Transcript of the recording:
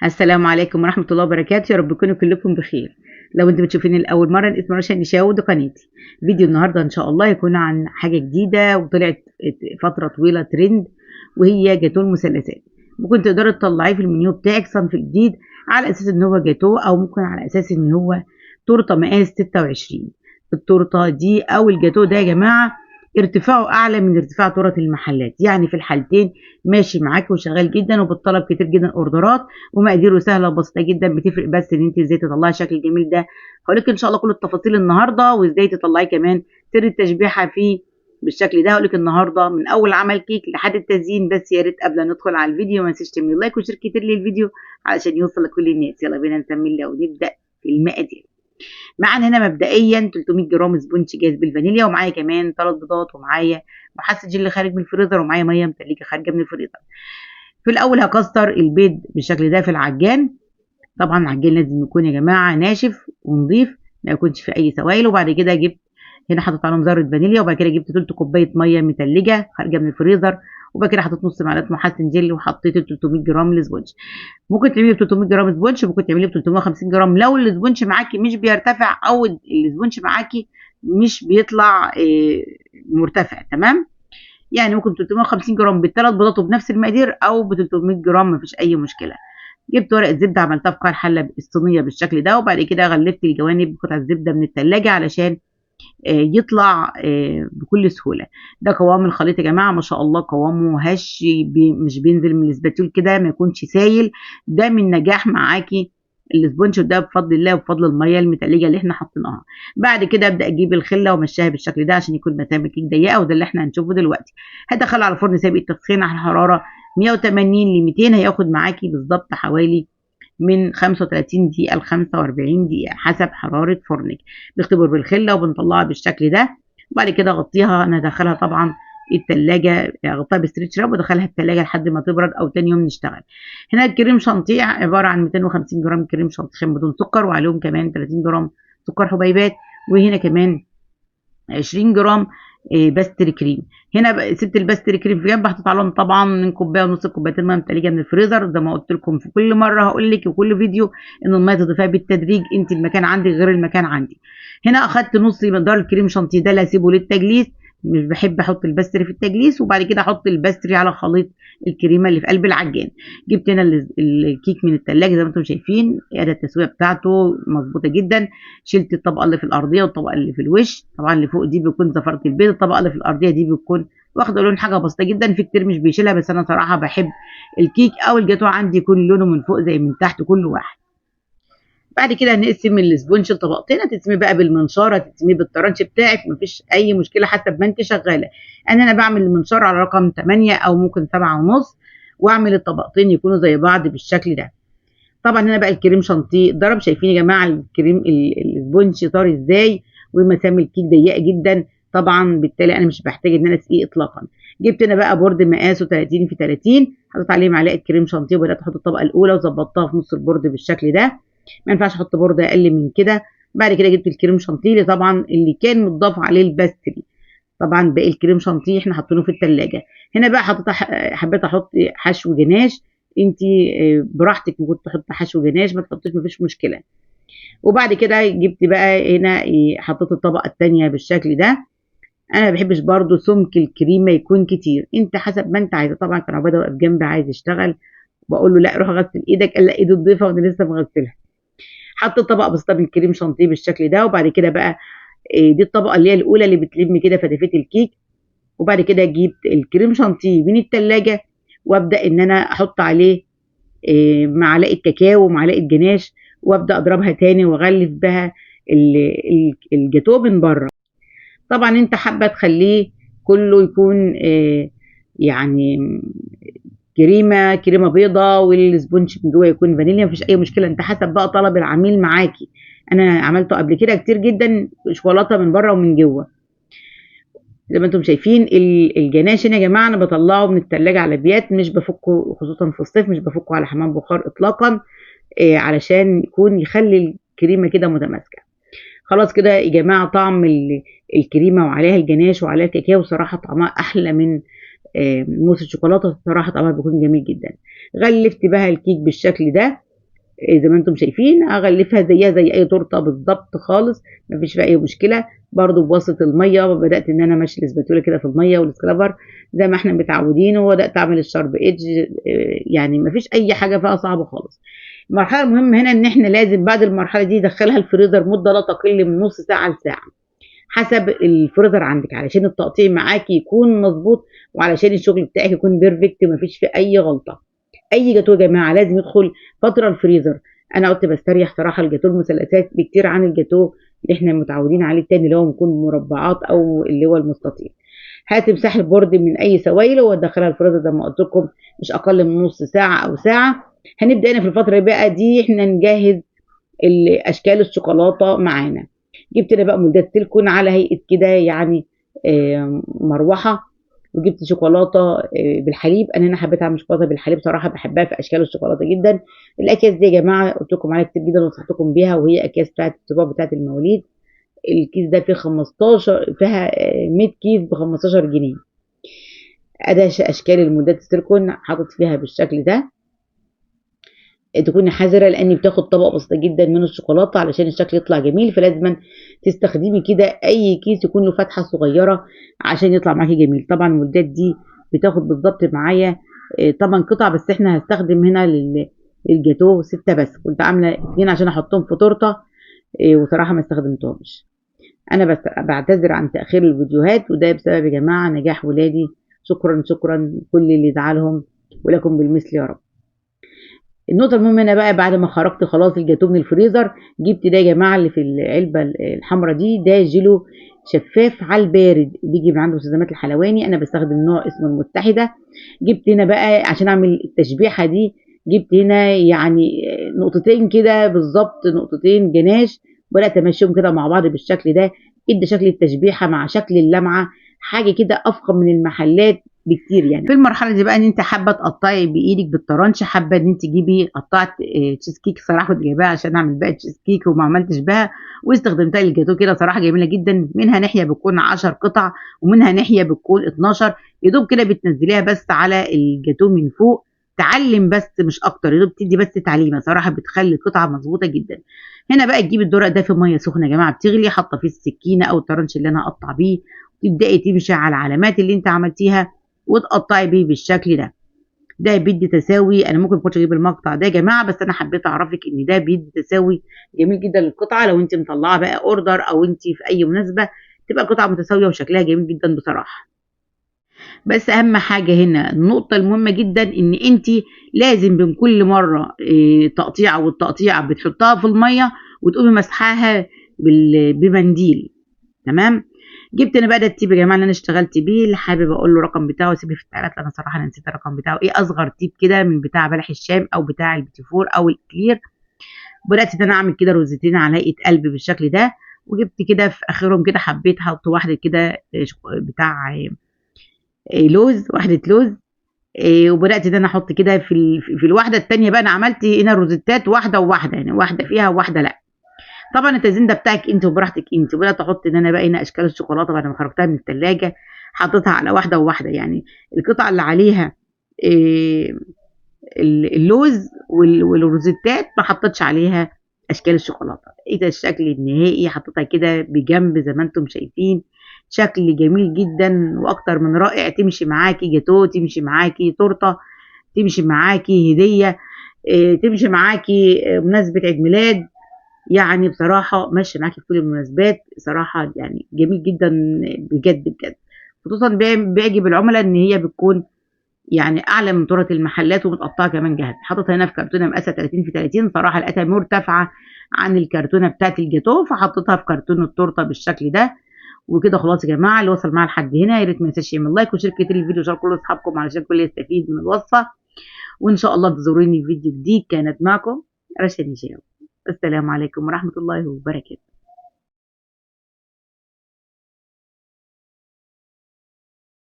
السلام عليكم ورحمة الله وبركاته، يا رب تكونوا كلكم بخير. لو انتوا بتشوفيني لأول مرة، اسمي رشا النشاوي ودي قناتي. فيديو النهاردة إن شاء الله يكون عن حاجة جديدة وطلعت فترة طويلة ترند، وهي جاتو المثلثات. ممكن تقدري تطلعيه في المنيو بتاعك صنف جديد على أساس إن هو جاتو، أو ممكن على أساس إن هو تورتة مقاس 26. التورتة دي أو الجاتو ده يا جماعة ارتفاعه أعلى من ارتفاع تورت المحلات، يعني في الحالتين ماشي معاكي وشغال جدا وبالطلب كتير جدا اوردرات، ومقاديره سهله وبسيطه جدا. بتفرق بس ان انت ازاي تطلعي الشكل الجميل ده. هقولك ان شاء الله كل التفاصيل النهارده، وازاي تطلعي كمان سر التشبيحه فيه بالشكل ده. هقولك النهارده من اول عمل كيك لحد التزيين. بس يا ريت قبل ما ندخل على الفيديو ما تنسيش تعملي لايك وشير كتير للفيديو علشان يوصل لكل الناس. يلا بينا نسمي الله ونبدا في المقادير. معانا هنا مبدئيا 300 جرام سبونج جاهز بالفانيليا، ومعايا كمان 3 بيضات، ومعايا محسن جل خارج من الفريزر، ومعايا ميه متلجه خارجه من الفريزر. في الاول هكسر البيض بالشكل ده في العجان. طبعا العجان لازم يكون يا جماعه ناشف ونضيف، ما يكونش فيه اي سوائل. وبعد كده جبت هنا حطيت عليهم ذره فانيليا، وبعد كده جبت تلت كوبايه ميه متلجه خارجه من الفريزر، وبعد كده حطيت نص معلقه محسن جل، وحطيت 300 جرام الاسبونج. ممكن تعملي ب 300 جرام اسبونج، ممكن تعملي ب 350 جرام لو الاسبونج معاكي مش بيرتفع، او الاسبونج معاكي مش بيطلع مرتفع. تمام، يعني ممكن 350 جرام بالثلاث بيضات وبنفس المقادير، او ب 300 جرام مفيش اي مشكله. جبت ورقه زبده عملتها في قاع الحله الصينيه بالشكل ده، وبعد كده غلفت الجوانب بقطعه زبده من الثلاجه علشان يطلع بكل سهوله. ده قوام الخليط يا جماعه، ما شاء الله قوامه هش، مش بينزل من الاسباتيول كده، ما يكونش سايل. ده من نجاح معاكي الاسبونج ده بفضل الله وبفضل الميه المتلجه اللي احنا حاطينها. بعد كده ابدا اجيب الخله وامشيها بالشكل ده عشان يكون مسام الكيك ضيقه، وده اللي احنا هنشوفه دلوقتي. هدخله على الفرن سابق التسخين على الحراره 180 ل 200، هياخد معاكي بالظبط حوالي من 35 دقيقة ل 45 دقيقة حسب حرارة فرنك. بنختبر بالخلة وبنطلعها بالشكل ده، وبعد كده اغطيها. انا هدخلها طبعا التلاجة، اغطيها بستريتش راب وادخلها التلاجة لحد ما تبرد، او تاني يوم نشتغل. هنا الكريم شانتيه عبارة عن 250 جرام كريم شانتيه خام بدون سكر، وعليهم كمان 30 جرام سكر حبيبات، وهنا كمان 20 جرام باستري كريم. هنا سبت الباستري كريم في جنب، حطيت عليهم طبعا من كوبايه ونص كوبايتين ميه متلجه من الفريزر. زي ما قلت لكم في كل مره هقول لك وكل فيديو ان الميه تضيفها بالتدريج، انت المكان عندك غير المكان عندي. هنا اخدت نص مقدار الكريم شانتيه ده اللي هسيبه للتجليس، مش بحب احط الباستري في التجليس. وبعد كده احط الباستري على خليط الكريمه اللي في قلب العجان. جبت هنا الكيك من الثلاجه زي ما انتم شايفين، اداه التسويه بتاعته مظبوطه جدا. شلت الطبقه اللي في الارضيه والطبقه اللي في الوش، طبعا اللي فوق دي بيكون زفره البيض، الطبقه اللي في الارضيه دي بتكون واخده لون حاجه بسيطه جدا. في كتير مش بيشيلها، بس انا صراحه بحب الكيك او الجاتو عندي يكون لونه من فوق زي من تحت كل واحد. بعد كده هنقسم الاسبونج لطبقتين، هتقسميه بقى بالمنشار، هتقسميه بالطرنش بتاعك، مفيش اي مشكله حسب ما انت شغاله. انا بعمل المنشار على رقم 8 او ممكن 7 ونص، واعمل الطبقتين يكونوا زي بعض بالشكل ده. طبعا هنا بقى الكريم شانتيه ضرب، شايفين يا جماعه الكريم الاسبونج طري ازاي، ومسام الكيك ضيقه جدا. طبعا بالتالي انا مش بحتاج ان انا اسقيه اطلاقا. جبت هنا بقى بورد مقاسه 30 في 30، حطيت عليه معلقه كريم شانتيه، وبدات احط الطبقه الاولى وظبطتها في نص البورد بالشكل ده. ما ينفعش احط بورد اقل من كده. بعد كده جبت الكريم شانتيه طبعا اللي كان متضاف عليه الباستري. طبعا باقي الكريم شانتيه احنا حاطينه في الثلاجه. هنا بقى حبيت احط حشو جناش، انت براحتك، ممكن تحط حشو جناش ما تحطيش مفيش مشكله. وبعد كده جبت بقى هنا حطيت الطبقه الثانيه بالشكل ده. انا ما بحبش برده سمك الكريمه يكون كتير، انت حسب ما انت عايزه. طبعا كان عباده واقف جنبي عايز يشتغل، بقول له لا روح غسل ايدك، قال لا ايده تضيفها وانا لسه مغسلها. حطيت طبقه بسيطه من الكريم شانتيه بالشكل ده، وبعد كده بقى دي الطبقه اللي هي الاولى اللي بتلم كده فتافيت الكيك. وبعد كده جبت الكريم شانتيه من الثلاجه، وابدا ان انا احط عليه معلقه كاكاو ومعلقه جناش، وابدا اضربها تاني واغلف بها الجاتوه من بره. طبعا انت حابه تخليه كله يكون يعني كريمه بيضه، والسبونج من جوه يكون فانيليا، مفيش اي مشكله، انت حسب بقى طلب العميل معاكي. انا عملته قبل كده كتير جدا شوكولاته من بره ومن جوه زي ما انتم شايفين. الجناش هنا يا جماعه انا بطلعه من الثلاجه على بيات، مش بفكه خصوصا في الصيف، مش بفكه على حمام بخار اطلاقا، علشان يكون يخلي الكريمه كده متماسكه. خلاص كده يا جماعه طعم الكريمه وعليها الجناش وعليها الكاكاو صراحه طعمها احلى من موس الشوكولاته، صراحه طعمها بيكون جميل جدا. غلفت بقى الكيك بالشكل ده، زي ما انتم شايفين اغلفها زيها زي اي تورته بالظبط خالص، مفيش فيها اي مشكله. برضو بواسطه الميه بدات ان انا امشي الاسباتوله كده في الميه والسكرابر زي ما احنا متعودين، وبدات اعمل الشارب ايدج. يعني مفيش اي حاجه فيها صعبه خالص. المرحله المهمه هنا ان احنا لازم بعد المرحله دي ندخلها الفريزر مده لا تقل من نص ساعه لساعه حسب الفريزر عندك، علشان التقطيع معاكي يكون مظبوط، وعلشان الشغل بتاعك يكون بيرفكت مفيش فيه اي غلطه. اي جاتوه يا جماعه لازم يدخل فتره الفريزر. انا قلت بستريح صراحه الجاتوه المثلثات بكتير عن الجاتوه اللي احنا متعودين عليه التاني اللي هو بيكون مربعات او اللي هو المستطيل. هتمسح البورد من اي سوائل وتدخلها الفريزر زي ما قلت لكم مش اقل من نص ساعه او ساعه. هنبدا هنا في الفتره بقى دي احنا نجهز اشكال الشوكولاته معانا. جبت انا بقى مولدات سيليكون على هيئه كده يعني مروحه، وجبت شوكولاته بالحليب. انا حبيت اعمل شوكولاته بالحليب صراحه، بحبها في اشكال الشوكولاته جدا. الاكياس دي يا جماعه قلت لكم عليها كتير جدا ونصحتكم بيها، وهي اكياس بتاعت الطباعه بتاعت المواليد. الكيس ده فيه 15، فيها 100 كيس ب 15 جنيه. ادي اشكال المولدات السيليكون حاطط فيها بالشكل ده. تكوني حذره لان بتاخد طبقه بسيطه جدا من الشوكولاته علشان الشكل يطلع جميل، فلازم تستخدمي كده اي كيس يكون له فتحه صغيره عشان يطلع معاكي جميل. طبعا المولدات دي بتاخد بالظبط معايا 8 قطع، بس احنا هستخدم هنا للجاتوه 6 بس. كنت عامله 2 عشان احطهم في تورته وصراحه ما استخدمتهمش. انا بس بعتذر عن تاخير الفيديوهات، وده بسبب يا جماعه نجاح ولادي. شكرا شكرا كل اللي زعلهم، ولكم بالمثل يا رب. النقطة المهمة هنا بقى بعد ما خرجت خلاص الجاتوه من الفريزر، جبت ده يا جماعة اللي في العلبة الحمراء دي، ده جيلو شفاف على البارد بيجي من عند مستلزمات الحلواني. انا بستخدم نوع اسمه المتحدة. جبت هنا بقى عشان اعمل التشبيحة دي، جبت هنا يعني نقطتين كده بالظبط، نقطتين جناش، بدأت امشيهم كده مع بعض بالشكل ده. ادى شكل التشبيحة مع شكل اللمعة، حاجة كده افخم من المحلات بكتير. يعني في المرحله دي بقى ان انت حابه تقطعي بايدك بالطرنش، حابه ان انت تجيبي قطعت تشيز كيك. صراحه كنت جايباها عشان اعمل بقى تشيز كيك وما عملتش بها، واستخدمتها للجاتوه كده صراحه جميله جدا. منها ناحيه بتكون 10 قطع ومنها ناحيه بتكون 12. يا دوب كده بتنزليها بس على الجاتوه من فوق تعلم بس مش اكتر، يا دوب تدي بس تعليمه صراحه بتخلي القطعه مظبوطه جدا. هنا بقى تجيبي الدرق ده في ميه سخنه يا جماعه بتغلي، حاطه فيه السكينه او الطرنش اللي انا هقطع بيه، تبداي تمشي على العلامات اللي انت عملتيها وتقطعي بيه بالشكل ده. ده بيدي تساوي. انا ممكن كنت اجيب المقطع ده يا جماعه، بس انا حبيت اعرفك ان ده بيدي تساوي جميل جدا للقطعه. لو انت مطلعه بقى اوردر او انت في اي مناسبه تبقى القطعه متساويه وشكلها جميل جدا بصراحه. بس اهم حاجه هنا النقطه المهمه جدا ان انت لازم بين كل مره تقطيعه والتقطيعه بتحطها في الميه وتقومي مسحاها بمنديل. تمام. جبت انا بقى ده التيب يا جماعه اللي انا اشتغلت بيه، اللي حابب اقول له الرقم بتاعه سيبي في التعليقات، لان صراحه انا نسيت الرقم بتاعه ايه. اصغر تيب كده من بتاع بلح الشام او بتاع البيتيفور او الكلير. بدات ان انا اعمل كده روزتين على هيئه قلب بالشكل ده، وجبت كده في اخرهم كده حبيت احط واحده كده بتاع لوز، واحده لوز. وبدات ان انا احط كده في الواحده الثانيه بقى انا عملت هنا روزتات واحده وواحده، يعني واحده فيها وواحده لا. طبعا التزيين ده بتاعك انت وبراحتك انت. وبدات احط ان انا بقى هنا اشكال الشوكولاته بعد ما خرجتها من الثلاجه، حطيتها على واحده وواحده. يعني القطعه اللي عليها اللوز والروزيتات ما حطيتش عليها اشكال الشوكولاته. ايه الشكل النهائي، حطيتها كده بجنب زي ما انتم شايفين. شكل جميل جدا واكتر من رائع، تمشي معاكي جاتوه، تمشي معاكي تورته، تمشي معاكي هديه، تمشي معاكي مناسبه عيد ميلاد. يعني بصراحة ماشية معاكي في كل المناسبات صراحة، يعني جميل جدا بجد بجد. خصوصا بيعجب العملاء ان هي بتكون يعني اعلى من تورة المحلات ومتقطعة كمان جاهز. حاططها هنا في كرتونة مقاسة 30 في 30، صراحة لقيتها مرتفعة عن الكرتونة بتاعت الجاتوه فحطيتها في كرتون التورتة بالشكل ده. وكده خلاص يا جماعة اللي وصل معايا لحد هنا يا ريت ما ينساش يعمل لايك وشارك الفيديو وشاركوا كل اصحابكم علشان الكل يستفيد من الوصفة. وان شاء الله تزوروني في فيديو جديد. كانت معكم رشا نجاوي. السلام عليكم ورحمة الله وبركاته.